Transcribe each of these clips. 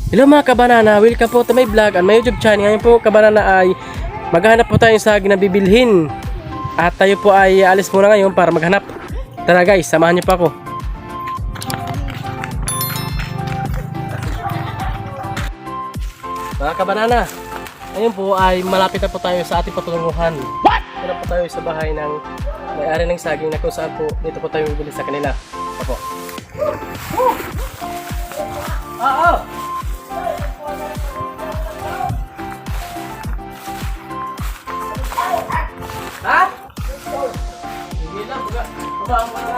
Hello mga kabanana, welcome po to my vlog and my YouTube channel. Ngayon po kabanana ay maghanap po tayo ng saging na bibilhin. At tayo po ay alis muna ngayon para maghanap. Tara guys, samahan niyo pa ako. Mga kabanana, ngayon po ay malapit na po tayo sa ating patulunguhan. Dito na po tayo sa bahay ng may-ari ng saging na kung saan po dito po tayo bibili sa kanila. Opo. Oo! Ha? Hindi lang, babaan mo na.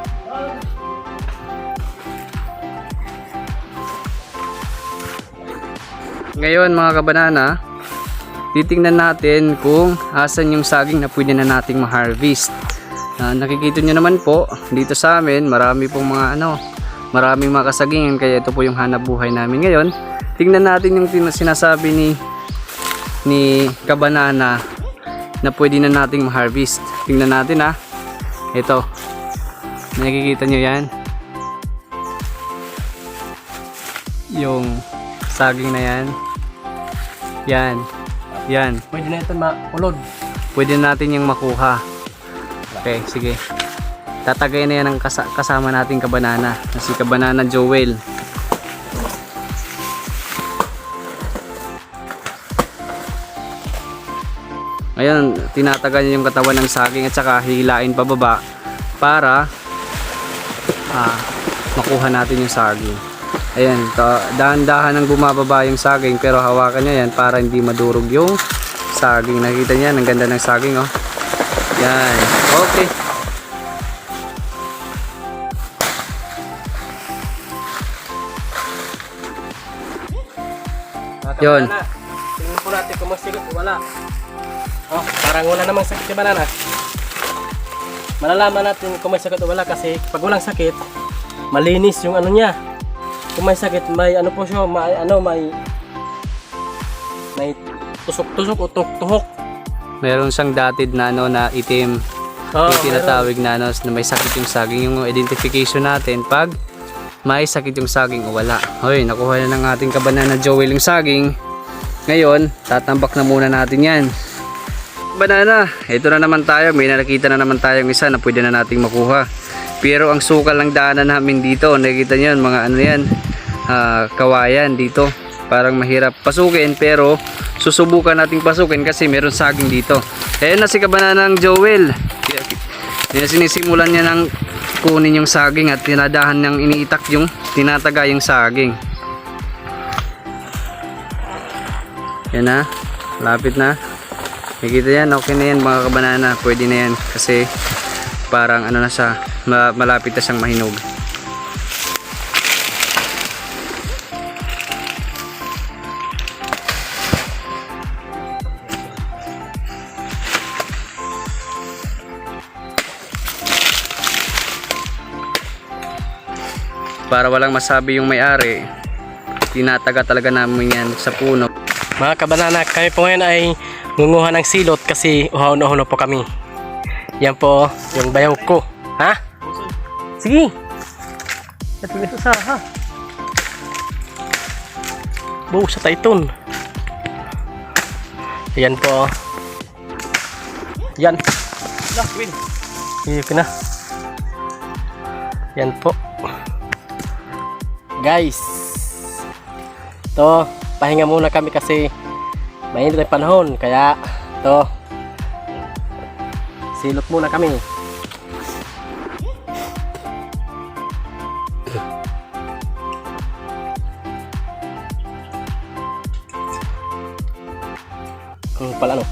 Ngayon mga kabanana, titingnan natin kung asan yung saging na pwede na nating ma-harvest. Nakikita nyo naman po, dito sa amin, marami pong maraming mga kasagingan, kaya ito po yung hanap buhay namin ngayon. Tingnan natin yung sinasabi ni kabanana na pwede na nating ma-harvest. Tingnan natin ha. Ito. Nakikita nyo yan? Yung saging na yan. Yan. Yan. Pwede na ito maulod. Pwede natin yung makuha. Okay, sige. Tatagay na yan ang kasama nating kabanana. Si Kabanana Joel. Ngayon, tinataga niya yung katawan ng saging at saka hilain pababa para makuha natin yung saging. Ayan, dahan-dahan ang bumababa yung saging pero hawakan niya yan para hindi madurog yung saging. Nakita niya, ang ganda ng saging oh. Yan, okay. Yun. Tingnan po natin kung masigot o wala. Oh, parang wala namang sakit yung banana. Malalaman natin kung may sakit o wala kasi pag walang sakit, malinis yung ano niya. Kung may sakit, may ano po siya, may tusok-tusok o tuhok. Meron siyang dotted na na itim. Yung tinatawag na na may sakit yung saging. Yung identification natin pag may sakit yung saging o wala. Hoy, nakuha na ng ating Kabanana Joel yung saging. Ngayon, tatambak na muna natin yan. Banana, ito na naman tayo. May nakita na naman tayong isa na pwede na nating makuha. Pero ang sukal ng daanan namin dito, nakikita nyo mga ano yan, kawayan dito. Parang mahirap pasukin pero susubukan nating pasukin kasi meron saging dito. Ayan na si Kabananang Joel. Sinisimulan niya ng kunin yung saging at tinadahan niyang iniitak yung tinataga yung saging. Yan na, lapit na. Nakikita yan, okay na yan mga kabanana, pwede na yan kasi parang ano na siya, malapit na siyang mahinog. Para walang masabi yung may-ari, tinataga talaga namin yan sa puno. Mga kabanana, kami po ngayon ay ngunguha ng silot kasi uhaw-uhaw po kami. Yan po yung bayaw ko. Ha? Sige. Ito dito sa ha. Buo sa tayton. Yan po. Yan. Win. Iyo ko na. Yan po. Guys. To, pahinga muna kami kasi mainit ang panahon kaya to silot muna kami. Pala no.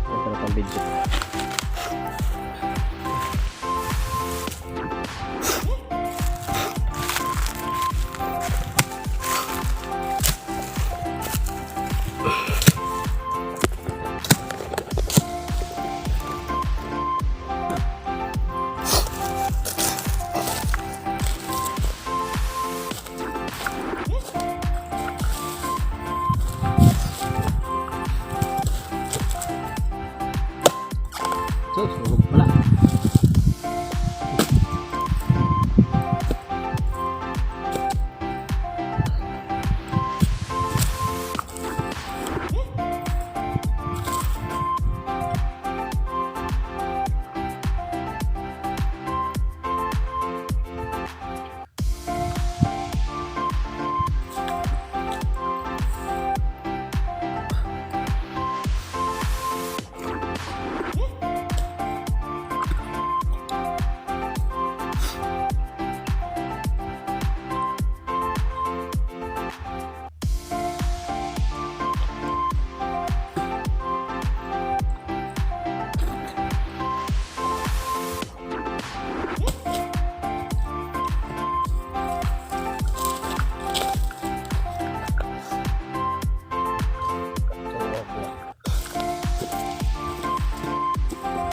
Ito pang video.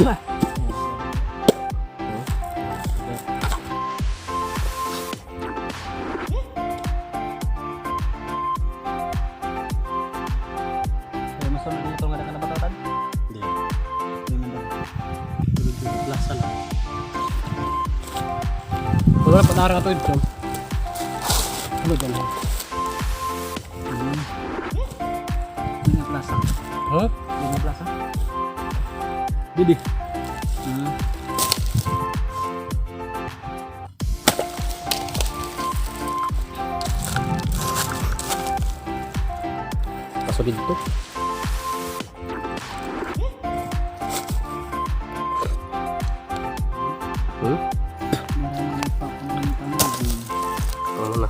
Masunod dito nga na batatan? Hindi. Blasan. Wala pa narang ito ito. Ano dyan? Ini plaza. Huh? Ini plaza. Didi. Kaso dito. Ano na?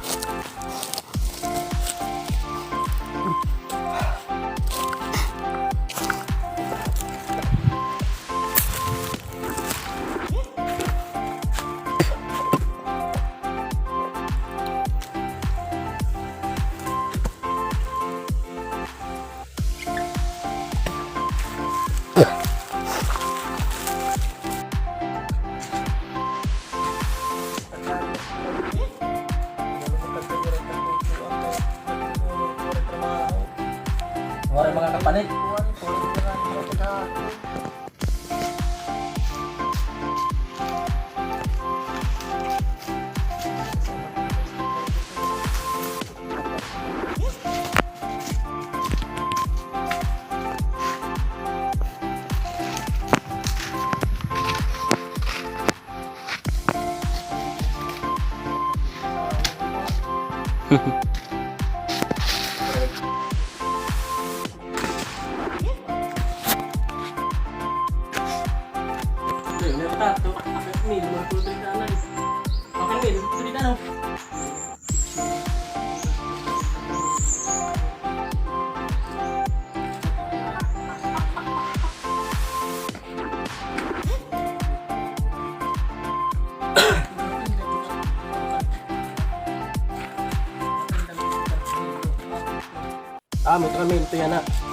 Wala mga kapalit. Ah, may ito yan na.